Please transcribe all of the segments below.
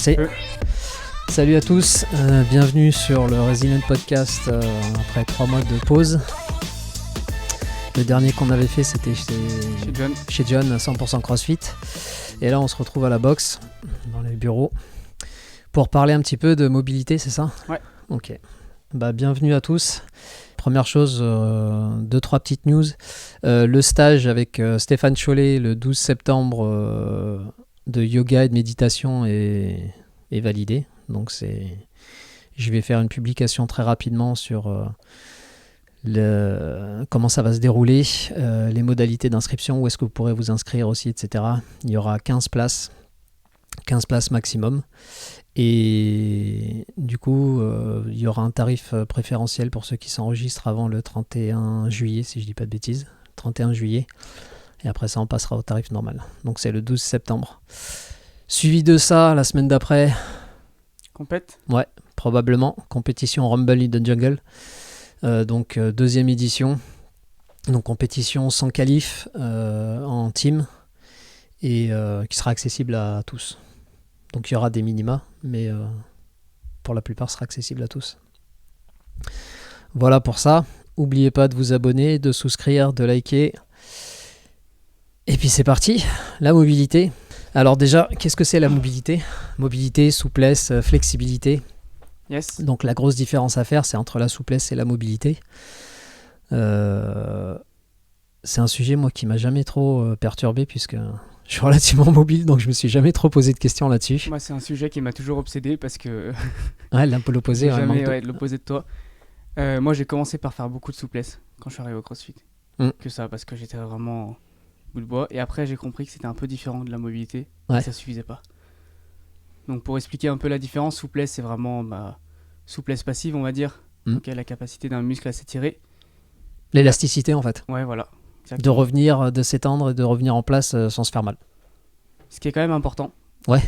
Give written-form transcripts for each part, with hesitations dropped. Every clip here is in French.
lancé. Salut à tous, bienvenue sur le Resilient Podcast après 3 mois de pause. Le dernier qu'on avait fait c'était chez John 100% CrossFit. Et là on se retrouve à la boxe, dans les bureaux, pour parler un petit peu de mobilité, c'est ça ? Ouais. Ok. Bienvenue à tous. Première chose, 2-3 petites news. Le stage avec Stéphane Chollet le 12 septembre de yoga et de méditation est validé. Donc je vais faire une publication très rapidement sur comment ça va se dérouler, les modalités d'inscription, où est-ce que vous pourrez vous inscrire aussi, etc. Il y aura 15 places maximum. Et du coup, il y aura un tarif préférentiel pour ceux qui s'enregistrent avant le 31 juillet, si je ne dis pas de bêtises. 31 juillet. Et après ça, on passera au tarif normal. Donc c'est le 12 septembre. Suivi de ça, la semaine d'après... Compète ? Ouais, probablement. Compétition Rumble in the Jungle. Donc deuxième édition. Donc compétition sans qualif en team. Et qui sera accessible à tous. Donc il y aura des minima, mais pour la plupart, ce sera accessible à tous. Voilà pour ça. N'oubliez pas de vous abonner, de souscrire, de liker. Et puis c'est parti, la mobilité. Alors déjà, qu'est-ce que c'est la mobilité ? Mobilité, souplesse, flexibilité. Yes. Donc la grosse différence à faire, c'est entre la souplesse et la mobilité. C'est un sujet, moi, qui m'a jamais trop perturbé, puisque... je suis relativement mobile, donc je me suis jamais trop posé de questions là-dessus. Moi, c'est un sujet qui m'a toujours obsédé parce que... ouais, l'opposé. L'opposé de toi. Moi, j'ai commencé par faire beaucoup de souplesse quand je suis arrivé au CrossFit. Que ça, parce que j'étais vraiment bout de bois. Et après, j'ai compris que c'était un peu différent de la mobilité. Ouais. Et ça suffisait pas. Donc, pour expliquer un peu la différence, souplesse, c'est vraiment souplesse passive, on va dire. Donc, la capacité d'un muscle à s'étirer. L'élasticité, en fait. Ouais, voilà. Exactement. De revenir, de s'étendre et de revenir en place sans se faire mal. Ce qui est quand même important. Ouais.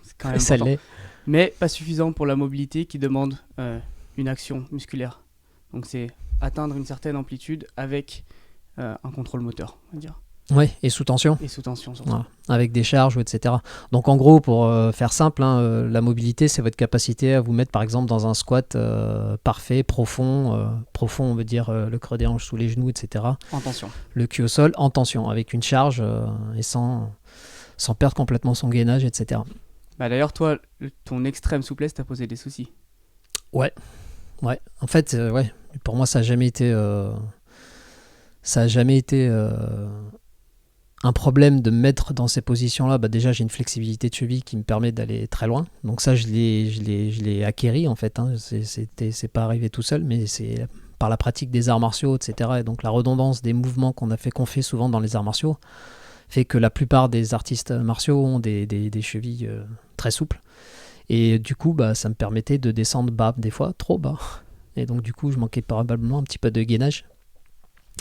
C'est quand même ça important. L'est. Mais pas suffisant pour la mobilité qui demande une action musculaire. Donc c'est atteindre une certaine amplitude avec un contrôle moteur, on va dire. Ouais, et sous tension. Et sous tension surtout. Voilà. Avec des charges, etc. Donc en gros, pour faire simple, la mobilité, c'est votre capacité à vous mettre par exemple dans un squat parfait, profond. Profond, on veut dire le creux des hanches sous les genoux, etc. En tension. Le cul au sol, en tension, avec une charge et sans perdre complètement son gainage, etc. D'ailleurs, toi, ton extrême souplesse t'a posé des soucis. Ouais. En fait, pour moi, ça n'a jamais été... un problème de me mettre dans ces positions-là. Déjà, j'ai une flexibilité de cheville qui me permet d'aller très loin. Donc ça, je l'ai acquéri, en fait. C'est pas arrivé tout seul, mais c'est par la pratique des arts martiaux, etc. Et donc la redondance des mouvements qu'on fait souvent dans les arts martiaux fait que la plupart des artistes martiaux ont des chevilles très souples. Et du coup, ça me permettait de descendre bas, des fois trop bas. Et donc du coup, je manquais probablement un petit peu de gainage.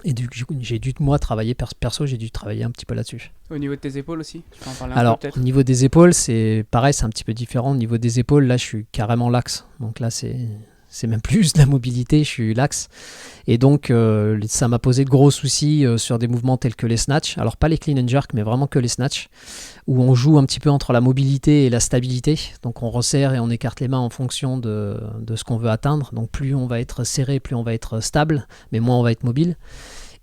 Et du coup, j'ai dû travailler j'ai dû travailler un petit peu là-dessus. Au niveau de tes épaules aussi, tu peux en parler un peu peut-être ? Au niveau des épaules, c'est pareil, c'est un petit peu différent. Au niveau des épaules, là, je suis carrément laxe. Donc là, c'est même plus de la mobilité, je suis laxe. Et donc, ça m'a posé de gros soucis sur des mouvements tels que les snatchs. Alors, pas les clean and jerk, mais vraiment que les snatchs, où on joue un petit peu entre la mobilité et la stabilité. Donc, on resserre et on écarte les mains en fonction de ce qu'on veut atteindre. Donc, plus on va être serré, plus on va être stable, mais moins on va être mobile.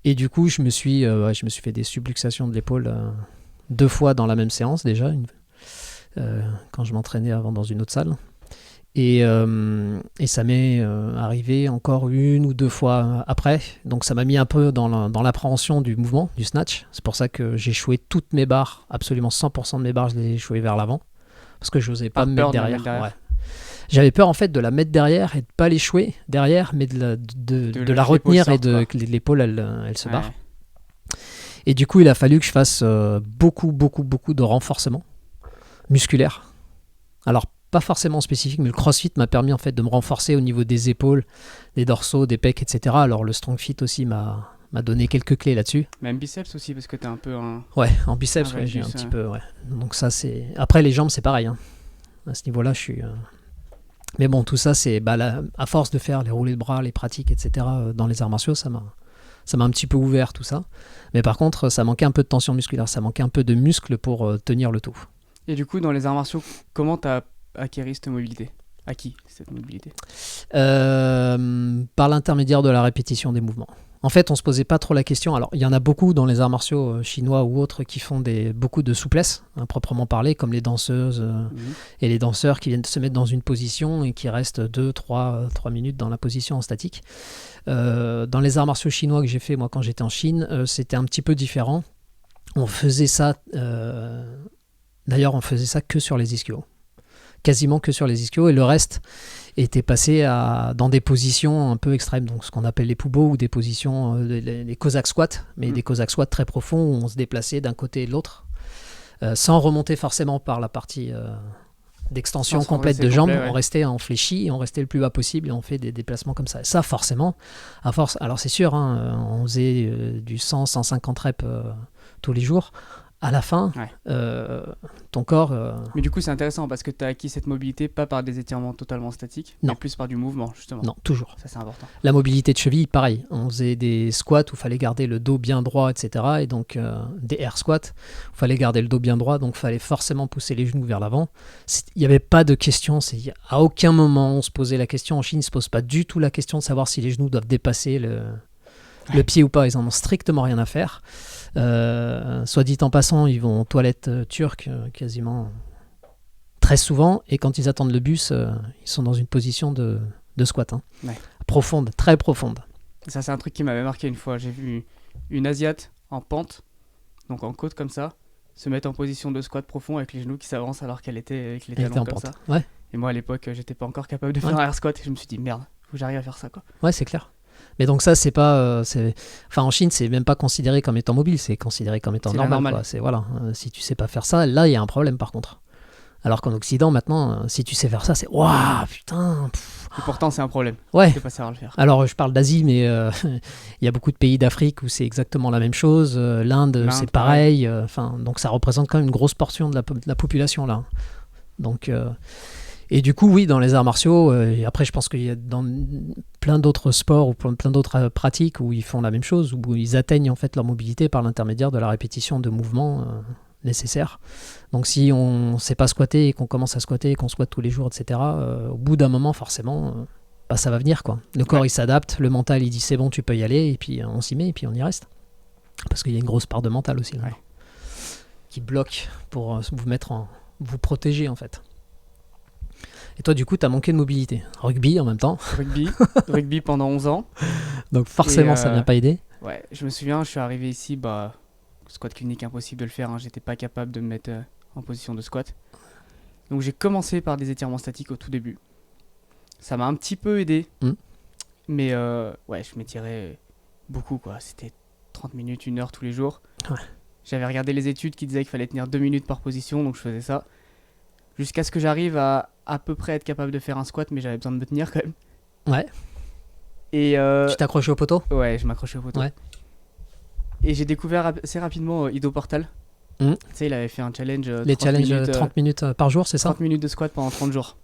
Et du coup, je me suis fait des subluxations de l'épaule 2 fois dans la même séance déjà, quand je m'entraînais avant dans une autre salle. Et ça m'est arrivé encore 1 ou 2 fois après. Donc ça m'a mis un peu dans l'appréhension du mouvement, du snatch. C'est pour ça que j'ai échoué toutes mes barres, absolument 100% de mes barres, je les ai échouées vers l'avant. Parce que je n'osais pas me mettre derrière. Ouais. J'avais peur en fait de la mettre derrière et de ne pas l'échouer derrière, mais de la retenir et que l'épaule elle se barre. Ouais. Et du coup, il a fallu que je fasse beaucoup de renforcement musculaire. Alors, pas forcément spécifique, mais le CrossFit m'a permis en fait de me renforcer au niveau des épaules, des dorsaux, des pecs, etc. Alors, le StrongFit aussi m'a donné quelques clés là-dessus. Même biceps aussi, parce que t'es un peu un... Ouais, en biceps, j'ai un petit peu, ouais. Donc ça, c'est... Après, les jambes, c'est pareil. À ce niveau-là, je suis... Mais bon, tout ça, c'est à force de faire les roulés de bras, les pratiques, etc. dans les arts martiaux, ça m'a un petit peu ouvert tout ça. Mais par contre, ça manquait un peu de tension musculaire, ça manquait un peu de muscle pour tenir le tout. Et du coup, dans les arts martiaux, comment t'as acquérir cette mobilité? Acquis cette mobilité? Par l'intermédiaire de la répétition des mouvements. En fait, on se posait pas trop la question. Alors, il y en a beaucoup dans les arts martiaux chinois ou autres qui font beaucoup de souplesse, proprement parlé, comme les danseuses et les danseurs qui viennent se mettre dans une position et qui restent 2-3 minutes dans la position en statique. Dans les arts martiaux chinois que j'ai fait, moi, quand j'étais en Chine, c'était un petit peu différent. On faisait ça... D'ailleurs, on faisait ça que sur les ischios. Quasiment que sur les ischios, et le reste était passé dans des positions un peu extrêmes, donc ce qu'on appelle les poubos ou des positions, les Cossack squats, mais des Cossack squats très profonds où on se déplaçait d'un côté et de l'autre, sans remonter forcément par la partie d'extension complète de jambes, on restait en fléchi, on restait le plus bas possible et on fait des déplacements comme ça. Et ça, forcément, à force, alors c'est sûr, on faisait du 100-150 reps tous les jours. À la fin, ton corps... Mais du coup, c'est intéressant parce que tu as acquis cette mobilité pas par des étirements totalement statiques, mais plus par du mouvement, justement. Non, toujours. Ça, c'est important. La mobilité de cheville, pareil. On faisait des squats où il fallait garder le dos bien droit, etc. Et donc, des air squats où il fallait garder le dos bien droit, donc il fallait forcément pousser les genoux vers l'avant. Il n'y avait pas de question. À aucun moment, on se posait la question. En Chine, ils ne se posent pas du tout la question de savoir si les genoux doivent dépasser le pied ou pas. Ils en ont strictement rien à faire. Soit dit en passant, ils vont aux toilettes turques quasiment très souvent, et quand ils attendent le bus, ils sont dans une position de squat, profonde, très profonde. Ça, c'est un truc qui m'avait marqué une fois. J'ai vu une Asiate en pente, donc en côte comme ça, se mettre en position de squat profond avec les genoux qui s'avancent alors qu'elle était avec les talons comme ça. Ouais. Et moi à l'époque, j'étais pas encore capable de faire un air squat et je me suis dit merde, faut que j'arrive à faire ça, quoi. Ouais, c'est clair. Mais donc ça, c'est pas... Enfin, en Chine, c'est même pas considéré comme étant mobile, c'est considéré comme étant normal. Quoi. Voilà. Si tu sais pas faire ça, là, il y a un problème par contre. Alors qu'en Occident, maintenant, si tu sais faire ça, c'est... Waouh, putain. Et pourtant, c'est un problème. Ouais. C'est pas savoir le faire. Alors, je parle d'Asie, mais il y a beaucoup de pays d'Afrique où c'est exactement la même chose. L'Inde, c'est pareil. Donc, ça représente quand même une grosse portion de la population, là. Donc... Et du coup, oui, dans les arts martiaux, et après je pense qu'il y a dans plein d'autres sports ou plein d'autres pratiques où ils font la même chose, où ils atteignent en fait leur mobilité par l'intermédiaire de la répétition de mouvements nécessaires. Donc si on ne sait pas squatter et qu'on commence à squatter et qu'on squatte tous les jours, etc., au bout d'un moment, forcément, ça va venir, quoi. Le corps, il s'adapte, le mental, il dit c'est bon, tu peux y aller, et puis on s'y met, et puis on y reste. Parce qu'il y a une grosse part de mental aussi, là, qui bloque pour vous protéger, en fait. Et toi, du coup, tu as manqué de mobilité. Rugby en même temps. Rugby pendant 11 ans. Donc forcément, ça ne vient pas aider. Ouais, je me souviens, je suis arrivé ici, squat clinique, impossible de le faire. J'étais pas capable de me mettre en position de squat. Donc j'ai commencé par des étirements statiques au tout début. Ça m'a un petit peu aidé. Mais je m'étirais beaucoup, quoi. C'était 30 minutes, 1 heure tous les jours. Ouais. J'avais regardé les études qui disaient qu'il fallait tenir 2 minutes par position, donc je faisais ça. Jusqu'à ce que j'arrive à peu près être capable de faire un squat, mais j'avais besoin de me tenir quand même. Ouais. Et tu t'accrochais au poteau ? Ouais, je m'accrochais au poteau. Ouais. Et j'ai découvert assez rapidement Ido Portal. Tu sais, il avait fait un challenge. Les challenges 30 minutes par jour, c'est ça ? 30 minutes de squat pendant 30 jours.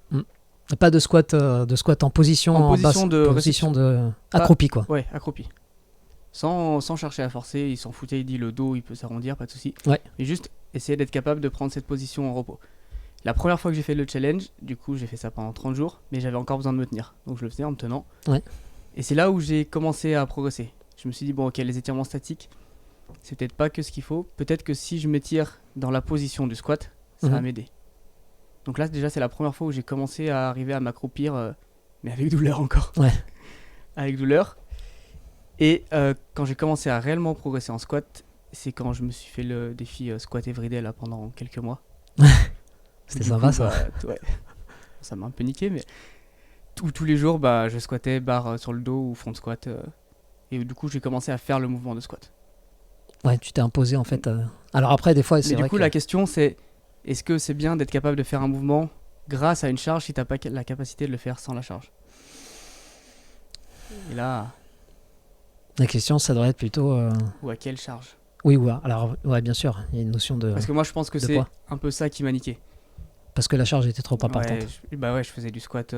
Pas de squat en position en position de accroupi, quoi. Ouais, accroupi. Sans chercher à forcer, il s'en foutait, il dit le dos, il peut s'arrondir, pas de souci. Ouais. Et juste essayer d'être capable de prendre cette position en repos. La première fois que j'ai fait le challenge, du coup j'ai fait ça pendant 30 jours, mais j'avais encore besoin de me tenir. Donc je le faisais en me tenant. Ouais. Et c'est là où j'ai commencé à progresser. Je me suis dit, bon ok, les étirements statiques, c'est peut-être pas que ce qu'il faut. Peut-être que si je m'étire dans la position du squat, ça va m'aider. Donc là déjà c'est la première fois où j'ai commencé à arriver à m'accroupir, mais avec douleur encore. Ouais. Avec douleur. Et quand j'ai commencé à réellement progresser en squat, c'est quand je me suis fait le défi squat everyday là pendant quelques mois. C'était sympa, ça. Ouais. Ça m'a un peu niqué, mais tous les jours, je squattais barre sur le dos ou front squat. Et du coup, j'ai commencé à faire le mouvement de squat. Ouais, tu t'es imposé en fait. Alors après, des fois, c'est vrai. Mais du coup, la question, c'est est-ce que c'est bien d'être capable de faire un mouvement grâce à une charge si t'as pas la capacité de le faire sans la charge ? Et là. La question, ça devrait être plutôt. Ou à quelle charge ? Oui, alors, ouais, bien sûr, il y a une notion de. Parce que moi, je pense que c'est poids. Un peu ça qui m'a niqué. Parce que la charge était trop importante. Je faisais du squat.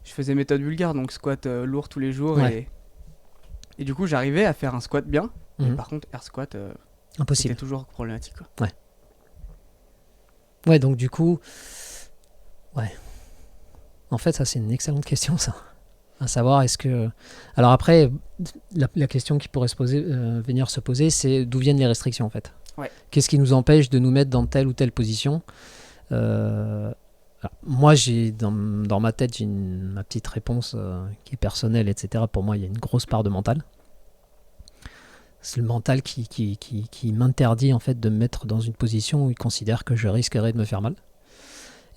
Je faisais méthode bulgare, donc squat lourd tous les jours. Ouais. Et du coup, j'arrivais à faire un squat bien. Mais par contre, air squat, impossible. C'était toujours problématique, quoi. Ouais. Ouais, donc du coup, Ouais. En fait, ça, c'est une excellente question, ça. À savoir, est-ce que... Alors après, la question qui pourrait venir se poser, c'est d'où viennent les restrictions, en fait. Ouais. Qu'est-ce qui nous empêche de nous mettre dans telle ou telle position? Moi, dans ma tête, j'ai ma petite réponse qui est personnelle, etc. Pour moi, il y a une grosse part de mental. C'est le mental qui m'interdit, en fait, de me mettre dans une position où il considère que je risquerais de me faire mal.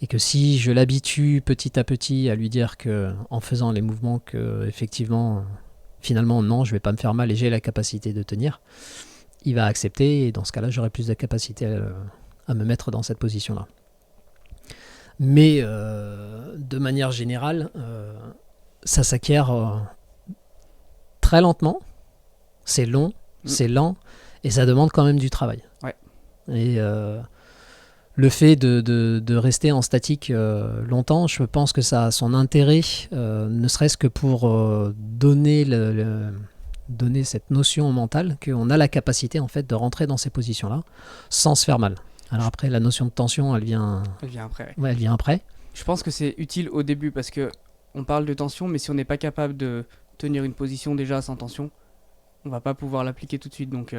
Et que si je l'habitue petit à petit à lui dire que, en faisant les mouvements, que effectivement, finalement, non, je vais pas me faire mal et j'ai la capacité de tenir, il va accepter et dans ce cas-là, j'aurai plus de capacité à me mettre dans cette position-là. Mais de manière générale, ça s'acquiert très lentement, c'est long, c'est lent et ça demande quand même du travail. Ouais. Et le fait de rester en statique longtemps, je pense que ça a son intérêt, ne serait-ce que pour donner cette notion mentale qu'on a la capacité en fait de rentrer dans ces positions-là sans se faire mal. Alors après, la notion de tension, elle vient après. Ouais, elle vient après. Je pense que c'est utile au début parce que on parle de tension, mais si on n'est pas capable de tenir une position déjà sans tension, on va pas pouvoir l'appliquer tout de suite. Donc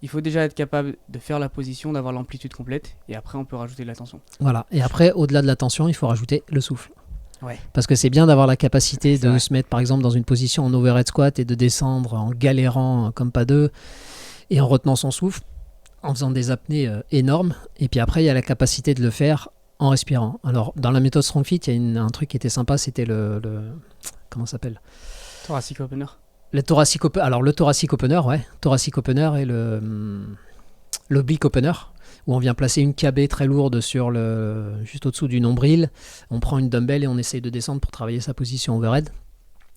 il faut déjà être capable de faire la position, d'avoir l'amplitude complète, et après on peut rajouter de la tension. Voilà. Et après, au-delà de la tension, il faut rajouter le souffle. Ouais. Parce que c'est bien d'avoir la capacité de se mettre par exemple dans une position en overhead squat et de descendre en galérant comme pas deux et en retenant son souffle, en faisant des apnées énormes. Et puis après, il y a la capacité de le faire en respirant. Alors, dans la méthode Strong Fit, il y a un truc qui était sympa, c'était le comment ça s'appelle ? Thoracic opener. Le thoracic opener, ouais. Thoracic opener et l'oblique opener, où on vient placer une KB très lourde juste au-dessous du nombril. On prend une dumbbell et on essaye de descendre pour travailler sa position overhead.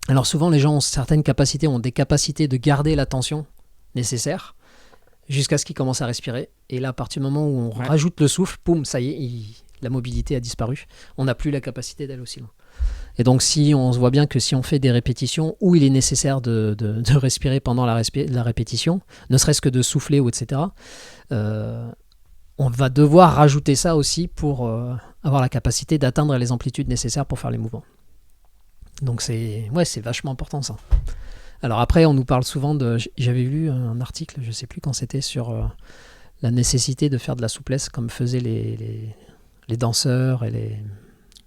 Alors souvent, les gens ont certaines capacités, ont des capacités de garder la tension nécessaire jusqu'à ce qu'ils commencent à respirer. Et là, à partir du moment où on rajoute le souffle, boum, ça y est, la mobilité a disparu. On n'a plus la capacité d'aller aussi loin. Et donc, on se voit bien que si on fait des répétitions où il est nécessaire de respirer pendant la répétition, ne serait-ce que de souffler ou etc., on va devoir rajouter ça aussi pour avoir la capacité d'atteindre les amplitudes nécessaires pour faire les mouvements. Donc, c'est vachement important ça. Alors après, on nous parle souvent j'avais lu un article, je ne sais plus quand c'était, sur la nécessité de faire de la souplesse comme faisaient les danseurs et les...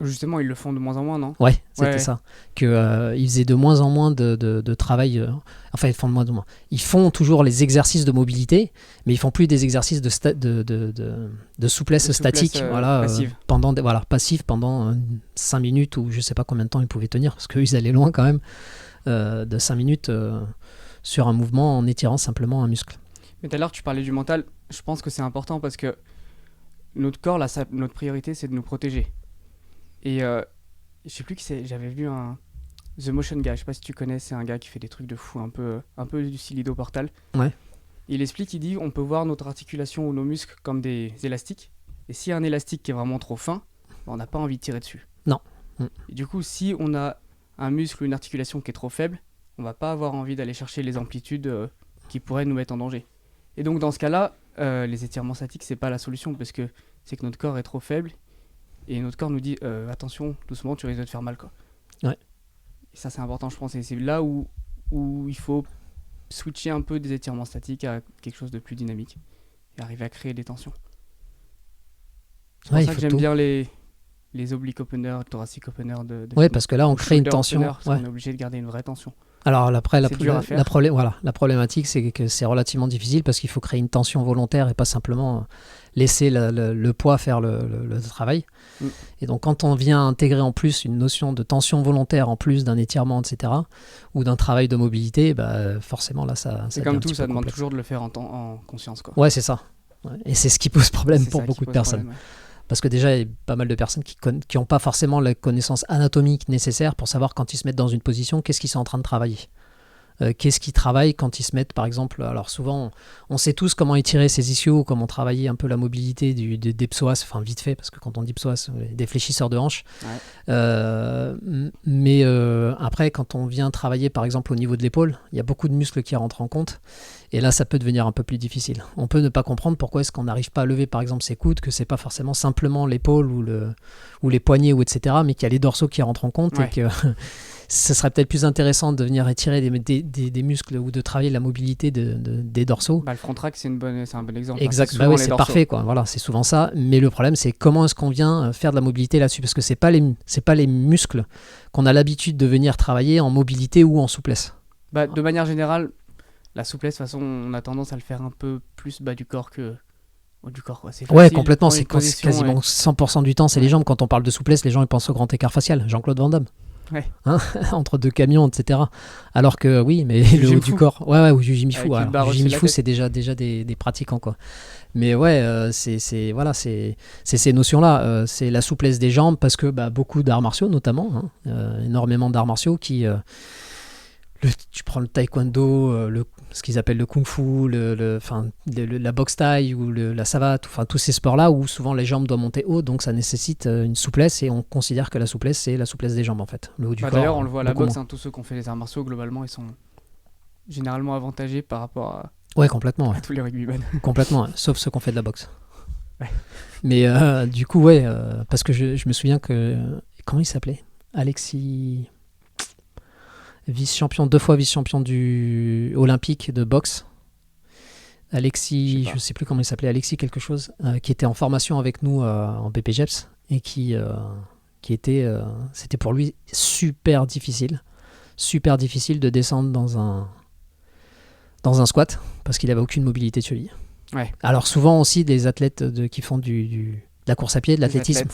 Justement, ils le font de moins en moins, non ? Ouais, c'était ça. Qu'ils faisaient de moins en moins de travail. Enfin, ils font de moins en moins. Ils font toujours les exercices de mobilité, mais ils font plus des exercices de souplesse statique. Passive. Passive pendant 5 minutes ou je sais pas combien de temps ils pouvaient tenir, parce qu'ils allaient loin quand même, de 5 minutes sur un mouvement en étirant simplement un muscle. Mais tout à l'heure, tu parlais du mental. Je pense que c'est important parce que notre corps, là, notre priorité, c'est de nous protéger. Et je sais plus qui c'est, j'avais vu The Motion Guy, je sais pas si tu connais, c'est un gars qui fait des trucs de fou, un peu du style Ido Portal. Ouais. Il explique, il dit, on peut voir notre articulation ou nos muscles comme des élastiques, et s'il y a un élastique qui est vraiment trop fin, on n'a pas envie de tirer dessus. Non. Et du coup, si on a un muscle ou une articulation qui est trop faible, on va pas avoir envie d'aller chercher les amplitudes qui pourraient nous mettre en danger. Et donc dans ce cas-là, les étirements statiques, c'est pas la solution, parce que c'est que notre corps est trop faible, et notre corps nous dit attention, doucement, tu risques de te faire mal, quoi. Ouais. Et ça, c'est important, je pense. Et c'est là où il faut switcher un peu des étirements statiques à quelque chose de plus dynamique et arriver à créer des tensions. C'est pour ça que j'aime bien les oblique openers, thoracic openers. Oui, parce que là, on crée une tension. On est obligé de garder une vraie tension. Alors après, la problématique, c'est que c'est relativement difficile parce qu'il faut créer une tension volontaire et pas simplement laisser le poids faire le travail. Et donc quand on vient intégrer en plus une notion de tension volontaire en plus d'un étirement, etc., ou d'un travail de mobilité, forcément là, ça c'est comme tout, ça demande toujours de le faire en conscience, quoi. Ouais, c'est ça. Ouais. Et c'est ce qui pose problème pour beaucoup de personnes. Problème, Parce que déjà, il y a pas mal de personnes qui n'ont pas forcément la connaissance anatomique nécessaire pour savoir quand ils se mettent dans une position, qu'est-ce qu'ils sont en train de travailler. Qu'est-ce qu'ils travaillent quand ils se mettent, par exemple, alors souvent, on sait tous comment étirer ses ischios, comment travailler un peu la mobilité des psoas, enfin vite fait, parce que quand on dit psoas, des fléchisseurs de hanches. Mais après, quand on vient travailler, par exemple, au niveau de l'épaule, il y a beaucoup de muscles qui rentrent en compte. Et là, ça peut devenir un peu plus difficile. On peut ne pas comprendre pourquoi est-ce qu'on n'arrive pas à lever, par exemple, ses coudes, que c'est pas forcément simplement l'épaule ou les poignets, ou etc., mais qu'il y a les dorsaux qui rentrent en compte et que ce serait peut-être plus intéressant de venir étirer des muscles ou de travailler la mobilité des dorsaux. Le front track, c'est un bon exemple. Exact, c'est parfait, quoi. Voilà, c'est souvent ça. Mais le problème, c'est comment est-ce qu'on vient faire de la mobilité là-dessus, parce que c'est pas les muscles qu'on a l'habitude de venir travailler en mobilité ou en souplesse. De manière générale, la souplesse, de toute façon, on a tendance à le faire un peu plus bas du corps que haut du corps. C'est facile, complètement. C'est quasiment 100% du temps, c'est les jambes. Quand on parle de souplesse, les gens ils pensent au grand écart facial. Jean-Claude Van Damme. Entre deux camions, etc. Alors que oui, mais le haut du corps, ou Jujimifu, Jujimifu, c'est déjà des pratiquants, quoi. Mais c'est ces notions-là, c'est la souplesse des jambes, parce que beaucoup d'arts martiaux, notamment, énormément d'arts martiaux qui tu prends le taekwondo, ce qu'ils appellent le kung-fu, la boxe thaï ou la savate, enfin tous ces sports-là où souvent les jambes doivent monter haut, donc ça nécessite une souplesse, et on considère que la souplesse, c'est la souplesse des jambes, en fait. Le haut du corps. D'ailleurs, on le voit à la boxe, tous ceux qui ont fait les arts martiaux, globalement, ils sont généralement avantagés par rapport à, complètement, à tous les rugbymen. Complètement, sauf ceux qui ont fait de la boxe. Mais du coup, parce que je me souviens que... Comment il s'appelait ? Alexis... deux fois vice-champion du olympique de boxe. Alexis, je sais plus comment il s'appelait, Alexis quelque chose, qui était en formation avec nous en BPGEPS et qui était, c'était pour lui super difficile de descendre dans un squat parce qu'il avait aucune mobilité de cheville. Alors souvent aussi des athlètes qui font de la course à pied, de l'athlétisme.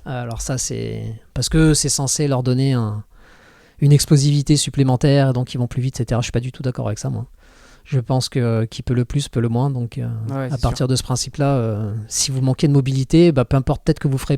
Alors ça c'est parce que c'est censé leur donner une explosivité supplémentaire, donc ils vont plus vite, etc. Je suis pas du tout d'accord avec ça, moi. Je pense que qui peut le plus peut le moins, donc à partir de ce principe-là, si vous manquez de mobilité, peu importe, peut-être que vous ferez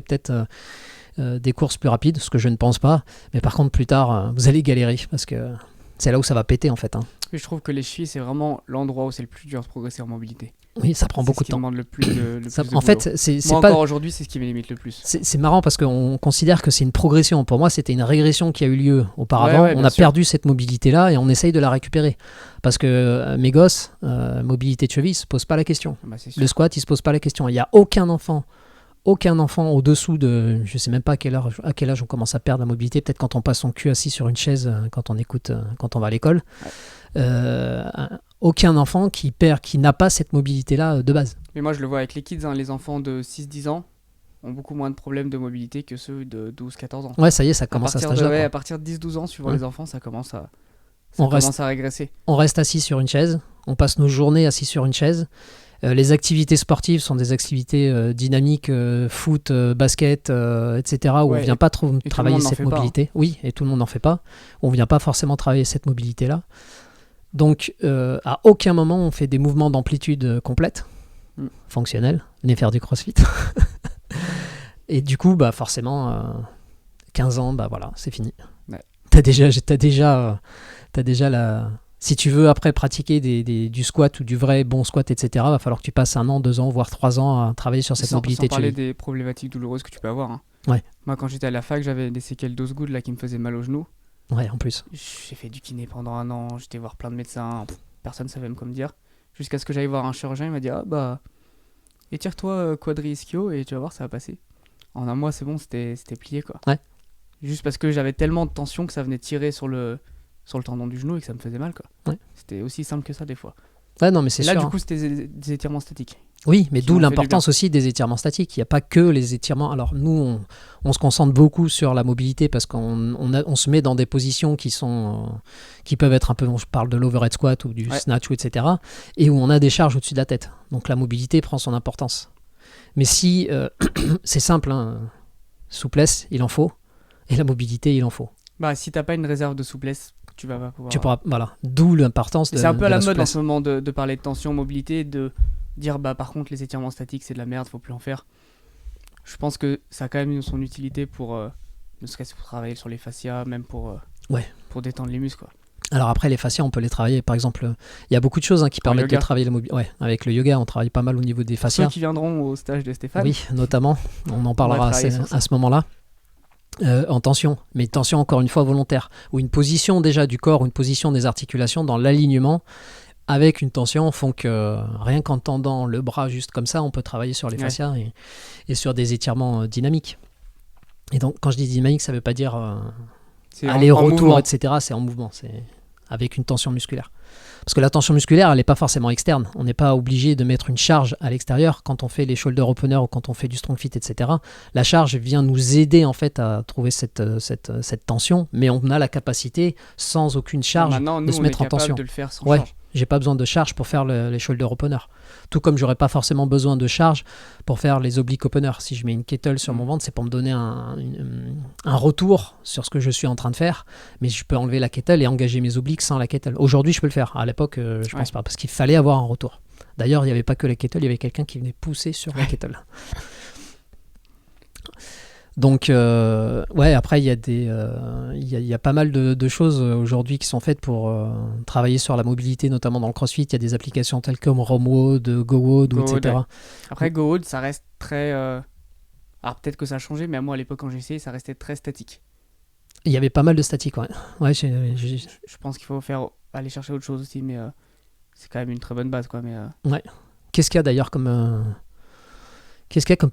des courses plus rapides, ce que je ne pense pas, mais par contre plus tard, vous allez galérer, parce que c'est là où ça va péter, en fait. Oui, je trouve que les chevilles, c'est vraiment l'endroit où c'est le plus dur de progresser en mobilité. Oui, ça prend beaucoup de temps. C'est ce qui demande le plus de en fait, Moi, encore aujourd'hui, c'est ce qui me limite le plus. C'est marrant parce qu'on considère que c'est une progression. Pour moi, c'était une régression qui a eu lieu auparavant. On a perdu cette mobilité-là et on essaye de la récupérer. Parce que mes gosses, mobilité de cheville, ils ne se posent pas la question. Le squat, ils ne se posent pas la question. Il n'y a aucun enfant au-dessous de... Je ne sais même pas à quel âge on commence à perdre la mobilité. Peut-être quand on passe son cul assis sur une chaise, quand on va à l'école. Aucun enfant qui n'a pas cette mobilité-là de base. Mais moi, je le vois avec les kids, les enfants de 6-10 ans ont beaucoup moins de problèmes de mobilité que ceux de 12-14 ans. Ouais, ça y est, ça commence à cet âge-là. À partir de 10-12 ans, suivant les enfants, ça commence à régresser. On reste assis sur une chaise, on passe nos journées assis sur une chaise. Les activités sportives sont des activités dynamiques, foot, basket, etc., où on ne vient pas trop travailler cette mobilité. Oui, et tout le monde n'en fait pas. On ne vient pas forcément travailler cette mobilité-là. Donc, à aucun moment, on fait des mouvements d'amplitude complète, fonctionnels, venez faire du crossfit. Et du coup, forcément, 15 ans, voilà, c'est fini. Ouais. T'as déjà la... Si tu veux après pratiquer du squat ou du vrai bon squat, etc., va falloir que tu passes 1 an, 2 ans, voire 3 ans à travailler sur cette mobilité. Sans parler des problématiques douloureuses que tu peux avoir. Ouais. Moi, quand j'étais à la fac, j'avais des séquelles d'osgood là qui me faisaient mal au genou. Ouais, en plus. J'ai fait du kiné pendant 1 an, j'étais voir plein de médecins, personne ne savait quoi me dire. Jusqu'à ce que j'aille voir un chirurgien, il m'a dit étire-toi quadri-ischio et tu vas voir, ça va passer. En 1 mois, c'est bon, c'était plié, quoi. Ouais. Juste parce que j'avais tellement de tension que ça venait tirer sur le tendon du genou et que ça me faisait mal, quoi. Ouais. C'était aussi simple que ça des fois. Ouais, non, mais c'est sûr. Là, du coup, c'était des étirements statiques. Oui, mais d'où l'importance aussi des étirements statiques. Il n'y a pas que les étirements. Alors nous, on se concentre beaucoup sur la mobilité parce qu'on se met dans des positions qui peuvent être un peu, je parle de l'overhead squat ou du snatch, etc. Et où on a des charges au-dessus de la tête. Donc la mobilité prend son importance. Mais si, c'est simple, souplesse, il en faut. Et la mobilité, il en faut. Si tu n'as pas une réserve de souplesse, tu vas pas pouvoir... Voilà, d'où l'importance de la souplesse. C'est un peu à la mode en ce moment de parler de tension, mobilité, de dire par contre les étirements statiques c'est de la merde, faut plus en faire. Je pense que ça a quand même son utilité pour ne serait-ce que pour travailler sur les fascias, même pour détendre les muscles, quoi. Alors après, les fascias, on peut les travailler. Par exemple, il y a beaucoup de choses qui permettent de travailler la mobilité. Ouais, avec le yoga, on travaille pas mal au niveau des fascias. Ceux qui viendront au stage de Stéphane. Oui, notamment. On en parlera à ce moment-là. En tension, mais tension encore une fois volontaire. Ou une position déjà du corps, ou une position des articulations dans l'alignement avec une tension font que rien qu'en tendant le bras juste comme ça, on peut travailler sur les fascias et sur des étirements dynamiques. Et donc, quand je dis dynamique, ça ne veut pas dire aller-retour, etc. C'est en mouvement, c'est avec une tension musculaire. Parce que la tension musculaire, elle n'est pas forcément externe. On n'est pas obligé de mettre une charge à l'extérieur quand on fait les shoulder openers ou quand on fait du strong fit, etc. La charge vient nous aider en fait à trouver cette tension, mais on a la capacité, sans aucune charge, de se mettre en tension. De le faire sans charge. J'ai pas besoin de charge pour faire les shoulder openers. Tout comme j'aurais pas forcément besoin de charge pour faire les oblique openers. Si je mets une kettle sur mon ventre, c'est pour me donner un retour sur ce que je suis en train de faire. Mais je peux enlever la kettle et engager mes obliques sans la kettle. Aujourd'hui, je peux le faire. À l'époque, je pense pas, parce qu'il fallait avoir un retour. D'ailleurs, il n'y avait pas que la kettle, il y avait quelqu'un qui venait pousser sur la kettle. Donc, après, il y a pas mal de choses aujourd'hui qui sont faites pour travailler sur la mobilité, notamment dans le CrossFit. Il y a des applications telles comme RomWOD, GoWOD, etc. Ouais. Après, GoWOD, ça reste très... Alors, peut-être que ça a changé, mais moi, à l'époque, quand j'ai essayé, ça restait très statique. Il y avait pas mal de statique, ouais. Je pense qu'il faut aller chercher autre chose aussi, mais c'est quand même une très bonne base, quoi. Mais, ouais. Qu'est-ce qu'il y a d'ailleurs comme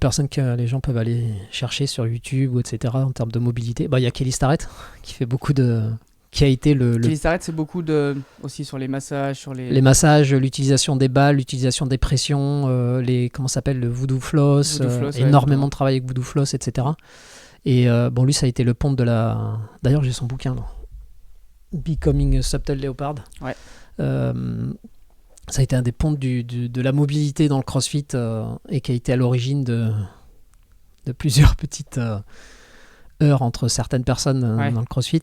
personne que les gens peuvent aller chercher sur YouTube, etc. en termes de mobilité? Il y a Kelly Starrett qui fait beaucoup de... qui a été Kelly Starrett, c'est beaucoup aussi sur les massages, sur les massages, l'utilisation des balles, l'utilisation des pressions, comment ça s'appelle, le Voodoo Floss, énormément de travail avec Voodoo Floss, etc. Et lui, ça a été le pont de la... D'ailleurs, j'ai son bouquin, là. Becoming Subtle Leopard. Ouais. Ça a été un des ponts de la mobilité dans le CrossFit et qui a été à l'origine de plusieurs petites heures entre certaines personnes dans le CrossFit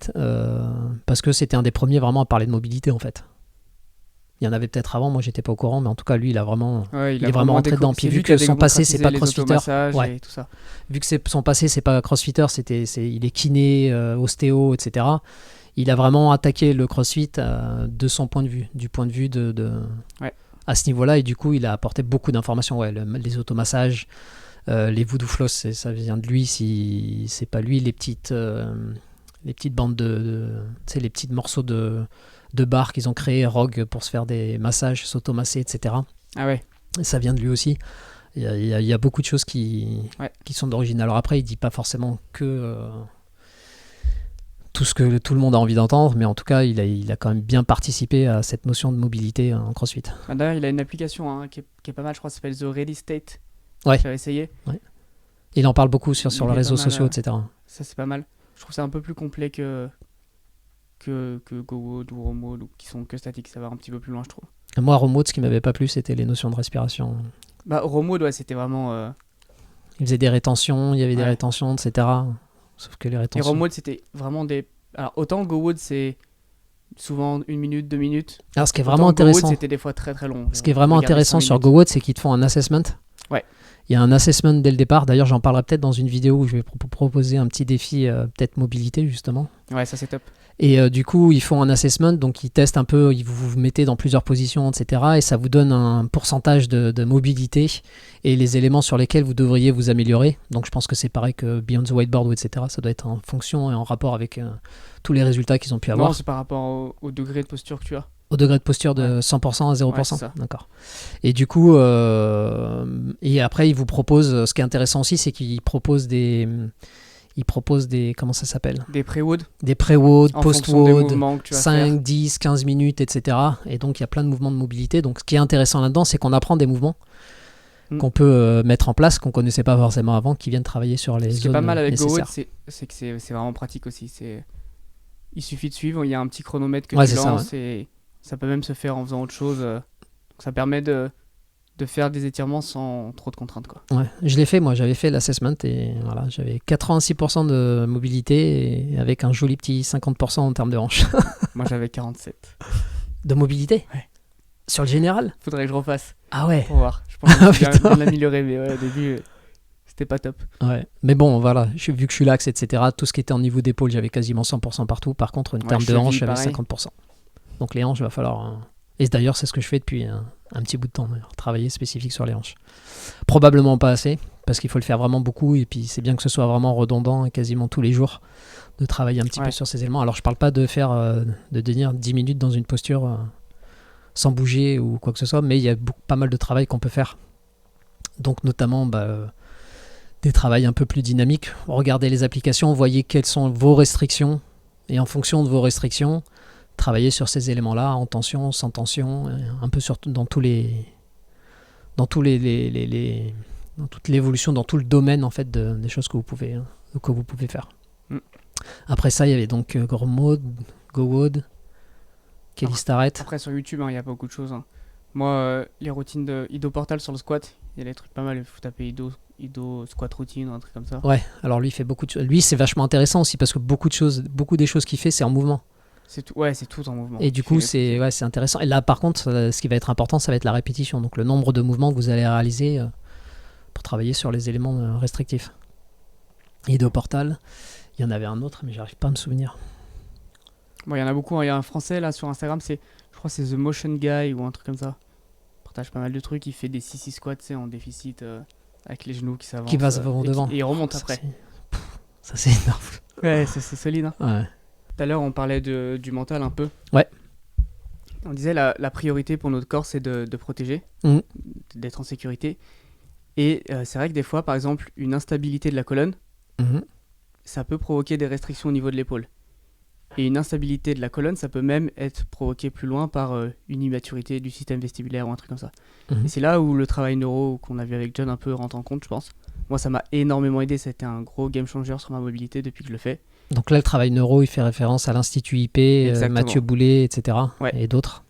parce que c'était un des premiers vraiment à parler de mobilité en fait. Il y en avait peut-être avant, moi j'étais pas au courant, mais en tout cas lui il est vraiment rentré dedans. Puis vu que son passé c'est pas crossfitter, et tout ça. Vu que son passé c'est pas crossfitter, il est kiné, ostéo, etc. Il a vraiment attaqué le CrossFit de son point de vue, du point de vue à ce niveau-là, et du coup il a apporté beaucoup d'informations. Les automassages, les Voodoo Floss, ça vient de lui. Si c'est pas lui, les petites bandes les petits morceaux de barres qu'ils ont créé Rogue pour se faire des massages, s'automasser, etc. Ah ouais. Ça vient de lui aussi. Il y a beaucoup de choses qui sont d'origine. Alors après, il dit pas forcément que tout ce que tout le monde a envie d'entendre, mais en tout cas, il a quand même bien participé à cette notion de mobilité en CrossFit. D'ailleurs, il a une application qui est pas mal, je crois, ça s'appelle The Ready State. J'avais essayé. Ouais. Il en parle beaucoup sur les réseaux sociaux, etc. Ça, c'est pas mal. Je trouve ça un peu plus complet que GoWOD ou RomWOD, qui sont que statiques. Ça va un petit peu plus loin, je trouve. Moi, RomWOD, ce qui m'avait pas plu, c'était les notions de respiration. RomWOD, c'était vraiment... Il faisait des rétentions, il y avait des rétentions, etc. Sauf que les rétentions... Et RomWOD, c'était vraiment des... Alors, autant GoWOD, c'est souvent 1 minute, 2 minutes. Alors, ce qui est vraiment intéressant... GoWOD, c'était des fois très très long. Ce qui est vraiment intéressant sur GoWOD, c'est qu'ils te font un assessment. Ouais. Il y a un assessment dès le départ. D'ailleurs, j'en parlerai peut-être dans une vidéo où je vais proposer un petit défi, peut-être mobilité, justement. Ouais, ça, c'est top. Et du coup, ils font un assessment, donc ils testent un peu, ils vous mettez dans plusieurs positions, etc. Et ça vous donne un pourcentage de mobilité et les éléments sur lesquels vous devriez vous améliorer. Donc je pense que c'est pareil que Beyond the Whiteboard, etc. Ça doit être en fonction et en rapport avec tous les résultats qu'ils ont pu avoir. Non, c'est par rapport au degré de posture que tu as. Au degré de posture de 100% à 0%. Ouais, c'est ça. D'accord. Et du coup, et après, ils vous proposent, ce qui est intéressant aussi, c'est qu'ils proposent des... comment ça s'appelle ? Des pré-WOD. Des pré-WOD, post-WOD, 5, 10, 15 minutes, etc. Et donc, il y a plein de mouvements de mobilité. Donc, ce qui est intéressant là-dedans, c'est qu'on apprend des mouvements qu'on peut mettre en place, qu'on ne connaissait pas forcément avant, qui viennent travailler sur les zones nécessaires. Ce qui est pas mal avec GoWOD, c'est que c'est vraiment pratique aussi. Il suffit de suivre, il y a un petit chronomètre que tu lances et ça peut même se faire en faisant autre chose. Donc, ça permet de faire des étirements sans trop de contraintes, quoi. Ouais, je l'ai fait, moi j'avais fait l'assessment et voilà, j'avais 86% de mobilité et avec un joli petit 50% en termes de hanches. Moi j'avais 47. De mobilité ? Ouais. Sur le général ? Faudrait que je refasse. Ah ouais. Pour voir. Je pense que j'ai bien amélioré, mais au début c'était pas top. Ouais. Mais bon, voilà, vu que je suis laxe, etc., tout ce qui était en niveau d'épaule, j'avais quasiment 100% partout. Par contre, en termes de hanches, j'avais 50%. Donc les hanches, il va falloir... Et d'ailleurs, c'est ce que je fais depuis un petit bout de temps, travailler spécifique sur les hanches. Probablement pas assez, parce qu'il faut le faire vraiment beaucoup, et puis c'est bien que ce soit vraiment redondant et quasiment tous les jours, de travailler un petit peu sur ces éléments. Alors je parle pas de faire, de tenir 10 minutes dans une posture sans bouger ou quoi que ce soit, mais il y a pas mal de travail qu'on peut faire. Donc notamment des travails un peu plus dynamiques. Regardez les applications, voyez quelles sont vos restrictions, et en fonction de vos restrictions, travailler sur ces éléments-là, en tension, sans tension, un peu dans toute l'évolution, dans tout le domaine en fait des choses que vous pouvez faire. Après ça, il y avait donc Gormod, GoWood, Kelly Starrett. Après sur YouTube, il y a beaucoup de choses. Moi, les routines de Ido Portal sur le squat, il y a des trucs pas mal. Il faut taper Ido squat routine ou un truc comme ça. Ouais, alors lui il fait beaucoup de choses. Lui c'est vachement intéressant aussi parce que beaucoup des choses qu'il fait c'est en mouvement. C'est tout en mouvement. Et du coup c'est intéressant. Et là par contre, ce qui va être important, ça va être la répétition. Donc le nombre de mouvements que vous allez réaliser pour travailler sur les éléments restrictifs. Ido Portal, il y en avait un autre mais j'arrive pas à me souvenir. Bon, il y en a beaucoup. Il y a un français là sur Instagram, je crois que c'est The Motion Guy ou un truc comme ça. Il partage pas mal de trucs. Il fait des 6-6 squats en déficit avec les genoux qui s'avancent. Qui va devant. Et il remonte après. Ça c'est énorme. Ouais, c'est solide. Hein. Ouais. Tout à l'heure, on parlait du mental un peu. Ouais. On disait la priorité pour notre corps, c'est de protéger, d'être en sécurité. Et c'est vrai que des fois, par exemple, une instabilité de la colonne, ça peut provoquer des restrictions au niveau de l'épaule. Et une instabilité de la colonne, ça peut même être provoqué plus loin par une immaturité du système vestibulaire ou un truc comme ça. Et c'est là où le travail neuro qu'on a vu avec John un peu rentre en compte, je pense. Moi, ça m'a énormément aidé. Ça a été un gros game changer sur ma mobilité depuis que je le fais. Donc là, le travail neuro, il fait référence à l'Institut IP, Mathieu Boulet, etc. Ouais. Et d'autres.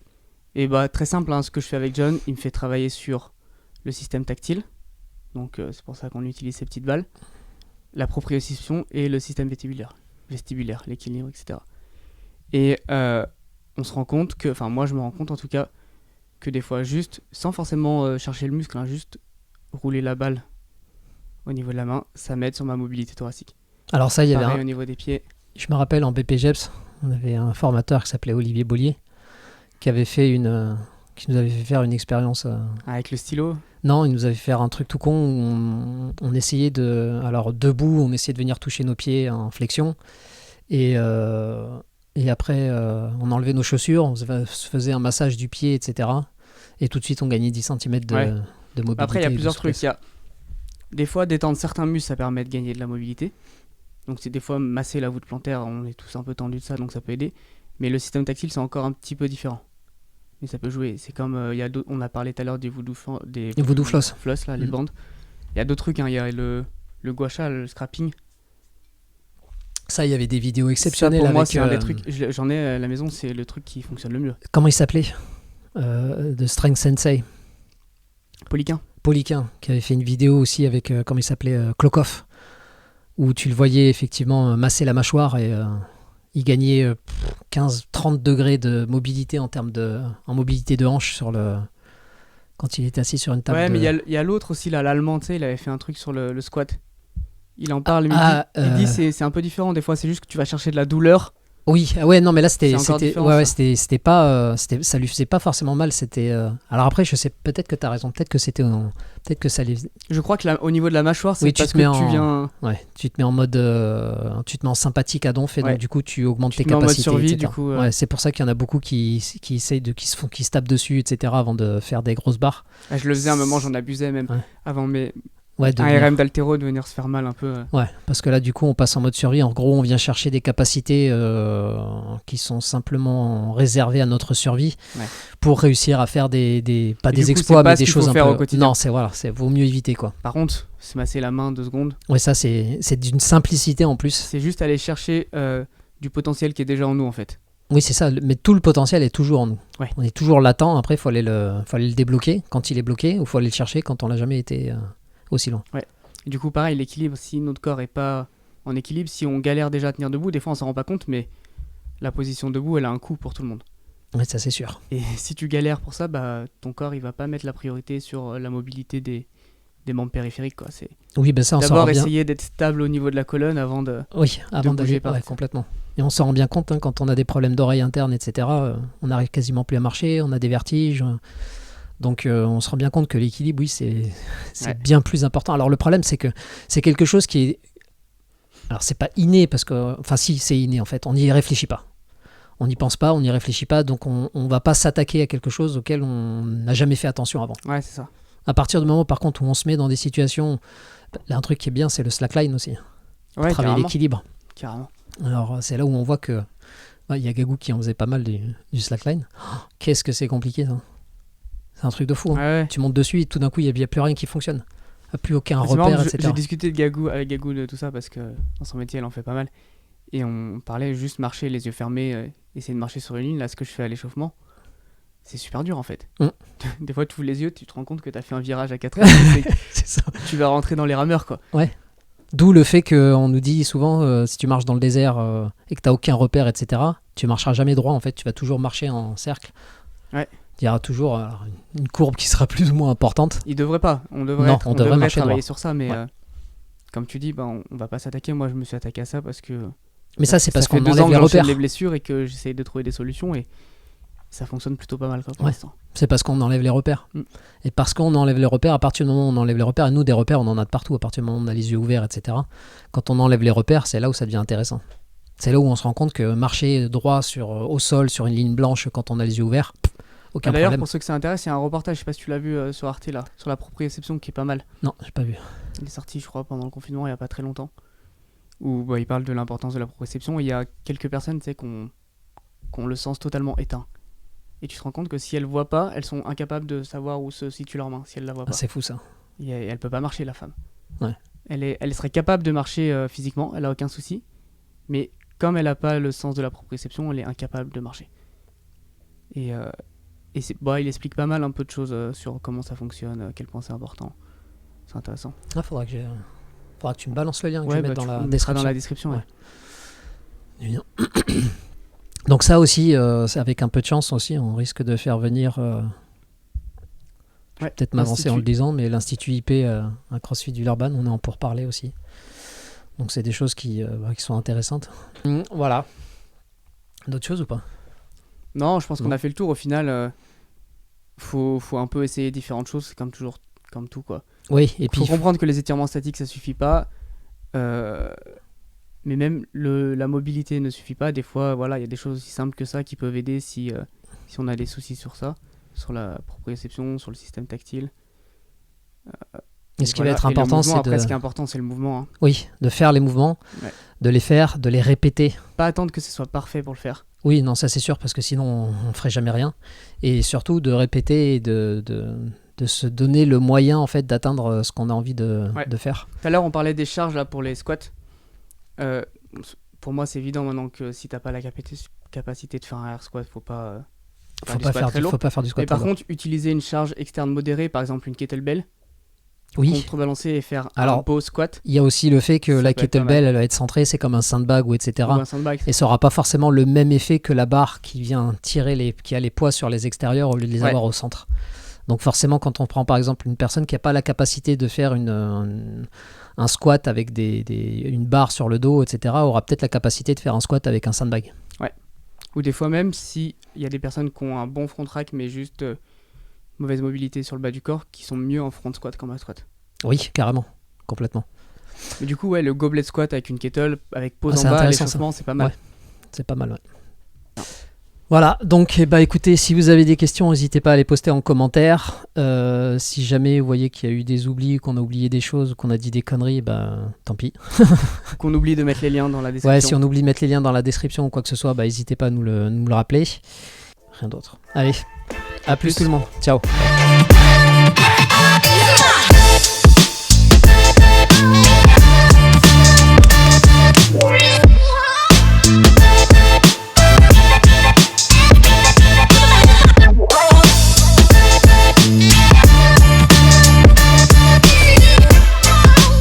Et très simple, ce que je fais avec John, il me fait travailler sur le système tactile. Donc c'est pour ça qu'on utilise ces petites balles. La proprioception et le système vestibulaire, l'équilibre, etc. Et on se rend compte que, enfin moi je me rends compte en tout cas, que des fois juste, sans forcément chercher le muscle, juste rouler la balle au niveau de la main, ça m'aide sur ma mobilité thoracique. Alors ça, il y avait au niveau des pieds. Je me rappelle en BPGEPS, on avait un formateur qui s'appelait Olivier Bollier, qui nous avait fait faire une expérience. Avec le stylo ? Non, il nous avait fait un truc tout con où on essayait alors debout, on essayait de venir toucher nos pieds en flexion, et après on enlevait nos chaussures, on se faisait un massage du pied, etc. Et tout de suite on gagnait 10 cm de mobilité. Après il y a plusieurs trucs. Des fois détendre certains muscles, ça permet de gagner de la mobilité. Donc c'est des fois masser la voûte plantaire, on est tous un peu tendus de ça, donc ça peut aider. Mais le système tactile, c'est encore un petit peu différent. Mais ça peut jouer. C'est comme, on a parlé tout à l'heure des voodoo floss, là, les bandes. Il y a d'autres trucs, il y a le gua sha, le scrapping. Ça, il y avait des vidéos exceptionnelles. Ça, pour moi, c'est un des trucs, j'en ai à la maison, c'est le truc qui fonctionne le mieux. Comment il s'appelait The Strength Sensei. Poliquin, qui avait fait une vidéo aussi avec, comment il s'appelait, Klokov, où tu le voyais effectivement masser la mâchoire et il gagnait 15-30 degrés de mobilité en mobilité de hanche quand il était assis sur une table. Ouais, mais il y a l'autre aussi, là, l'allemand, tu sais, il avait fait un truc sur le squat. Il en parle, il dit c'est un peu différent. Des fois, c'est juste que tu vas chercher de la douleur. Oui, non, mais là c'était pas, ça lui faisait pas forcément mal. Alors après, je sais, peut-être que t'as raison, peut-être que ça les. Je crois que au niveau de la mâchoire, c'est parce que tu viens. Ouais, tu te mets en mode, tu te mets en sympathique à donf et donc du coup tu augmentes tes capacités. En mode survie, etc. du coup. Ouais, c'est pour ça qu'il y en a beaucoup qui essayent qui se tapent dessus, etc. avant de faire des grosses barres. Je le faisais à un moment, j'en abusais même avant mes. Un RM d'haltéro de venir se faire mal un peu. Ouais, parce que là du coup on passe en mode survie. En gros on vient chercher des capacités qui sont simplement réservées à notre survie pour réussir à faire pas des exploits mais des choses un peu. Au quotidien. Non, vaut mieux éviter quoi. Par contre, se masser la main 2 secondes. Ouais, ça c'est d'une simplicité en plus. C'est juste aller chercher du potentiel qui est déjà en nous en fait. Oui, c'est ça, mais tout le potentiel est toujours en nous. Ouais. On est toujours latent, après il faut aller le débloquer quand il est bloqué ou il faut aller le chercher quand on l'a jamais été aussi loin. Ouais. Et du coup, pareil, l'équilibre, si notre corps est pas en équilibre, si on galère déjà à tenir debout, des fois on s'en rend pas compte, mais la position debout, elle a un coût pour tout le monde. Ouais, ça c'est sûr. Et si tu galères pour ça, ton corps il va pas mettre la priorité sur la mobilité des des membres périphériques, quoi. C'est oui, ben ça, on d'abord s'en rend bien... essayer d'être stable au niveau de la colonne avant de Oui, avant d'aller bouger, complètement. Et on s'en rend bien compte, hein, quand on a des problèmes d'oreille interne, etc., on n'arrive quasiment plus à marcher, on a des vertiges. Donc on se rend bien compte que l'équilibre, oui, c'est bien plus important. Alors le problème, c'est que c'est quelque chose qui est... Alors c'est pas inné, parce que... Enfin si, c'est inné en fait, on n'y réfléchit pas. On n'y pense pas, on n'y réfléchit pas, donc on va pas s'attaquer à quelque chose auquel on n'a jamais fait attention avant. Ouais, c'est ça. À partir du moment, par contre, où on se met dans des situations... Là, un truc qui est bien, c'est le slackline aussi. Ouais, travailler l'équilibre. Carrément. Alors c'est là où on voit que... Il y a Gagou qui en faisait pas mal du slackline. Oh, qu'est-ce que c'est compliqué, ça. C'est un truc de fou. Hein. Ouais. Tu montes dessus et tout d'un coup, il n'y a plus rien qui fonctionne. Il n'y a plus aucun repère, etc. J'ai discuté avec Gagou de tout ça parce que dans son métier, elle en fait pas mal. Et on parlait juste marcher les yeux fermés, essayer de marcher sur une ligne. Là, ce que je fais à l'échauffement, c'est super dur en fait. Des fois, tu ouvres les yeux, tu te rends compte que tu as fait un virage à 4 heures. C'est ça. Tu vas rentrer dans les rameurs, quoi. Ouais. D'où le fait qu'on nous dit souvent, si tu marches dans le désert et que tu n'as aucun repère, etc., tu marcheras jamais droit. En fait, tu vas toujours marcher en cercle. Ouais. Il y aura toujours une courbe qui sera plus ou moins importante. Il devrait pas. On devrait marcher travailler droit. sur ça, mais comme tu dis, on va pas s'attaquer. Moi, je me suis attaqué à ça parce que... Mais ça, c'est parce qu'on enlève enlève les repères. les blessures et que j'essaye de trouver des solutions et ça fonctionne plutôt pas mal, quoi, pour l'instant. C'est parce qu'on enlève les repères. Et parce qu'on enlève les repères, à partir du moment où on enlève les repères, et nous, des repères, on en a de partout, à partir du moment où on a les yeux ouverts, etc. Quand on enlève les repères, c'est là où ça devient intéressant. C'est là où on se rend compte que marcher droit au sol, sur une ligne blanche, quand on a les yeux ouverts, aucun D'ailleurs, problème. pour ceux que ça intéresse, il y a un reportage, je sais pas si tu l'as vu sur Arte, là, sur la proprioception, qui est pas mal. Non, j'ai pas vu. Il est sorti, je crois, pendant le confinement, il y a pas très longtemps, où il parle de l'importance de la proprioception. Et il y a quelques personnes, tu sais, qu'on le sens totalement éteint. Et tu te rends compte que si elles voient pas, elles sont incapables de savoir où se situe leur main, si elles la voient pas. C'est fou, ça. Et elle peut pas marcher, la femme. Ouais. Elle serait capable de marcher physiquement, elle a aucun souci, mais comme elle a pas le sens de la proprioception, elle est incapable de marcher. Et il explique pas mal un peu de choses sur comment ça fonctionne, à quel point c'est important. C'est intéressant. Faudra que tu me balances le lien, que je mette dans la description. Dans la description, ouais. Donc ça aussi, avec un peu de chance aussi, on risque de faire venir... je vais peut-être m'avancer en le disant, mais l'Institut IP à CrossFit Villeurbanne, on est en pourparlers aussi. Donc c'est des choses qui sont intéressantes. Voilà. D'autres choses ou pas ? Non, je pense qu'on a fait le tour. Au final, faut un peu essayer différentes choses. C'est comme toujours, comme tout, quoi. Oui, et puis... Faut comprendre que les étirements statiques, ça suffit pas. Mais même la mobilité ne suffit pas. Des fois, il y a des choses aussi simples que ça qui peuvent aider si on a des soucis sur ça, sur la proprioception, sur le système tactile. Et ce qui va être important, c'est ce qui est important, c'est le mouvement. Hein. Oui, de faire les mouvements, de les faire, de les répéter. Pas attendre que ce soit parfait pour le faire. Oui, non, ça c'est sûr, parce que sinon on ferait jamais rien. Et surtout de répéter et de se donner le moyen en fait d'atteindre ce qu'on a envie de faire. Tout à l'heure, on parlait des charges là pour les squats. Pour moi, c'est évident maintenant que si t'as pas la capacité de faire un air squat, faut pas faire du squat. Mais par contre, utiliser une charge externe modérée, par exemple une kettlebell, contrebalancer et faire un beau squat. Il y a aussi le fait que la kettlebell, elle va être centrée, c'est comme un sandbag ou etc. Et ça aura pas forcément le même effet que la barre qui vient tirer qui a les poids sur les extérieurs au lieu de les avoir au centre. Donc forcément, quand on prend par exemple une personne qui n'a pas la capacité de faire un squat avec une barre sur le dos, etc., aura peut-être la capacité de faire un squat avec un sandbag. Ouais. Ou des fois même, s'il y a des personnes qui ont un bon front rack, mais juste mauvaise mobilité sur le bas du corps, qui sont mieux en front squat qu'en back squat. Oui, carrément. Complètement. Mais du coup, le goblet squat avec une kettle, avec pause en bas, l'échauffement, c'est pas mal. Ouais. C'est pas mal, ouais. Voilà, donc écoutez, si vous avez des questions, n'hésitez pas à les poster en commentaire. Si jamais vous voyez qu'il y a eu des oublis, qu'on a oublié des choses, qu'on a dit des conneries, tant pis. Qu'on oublie de mettre les liens dans la description. Ouais, si on oublie de mettre les liens dans la description ou quoi que ce soit, n'hésitez pas à nous le rappeler. Rien d'autre. Allez, à plus tout le monde. Ciao.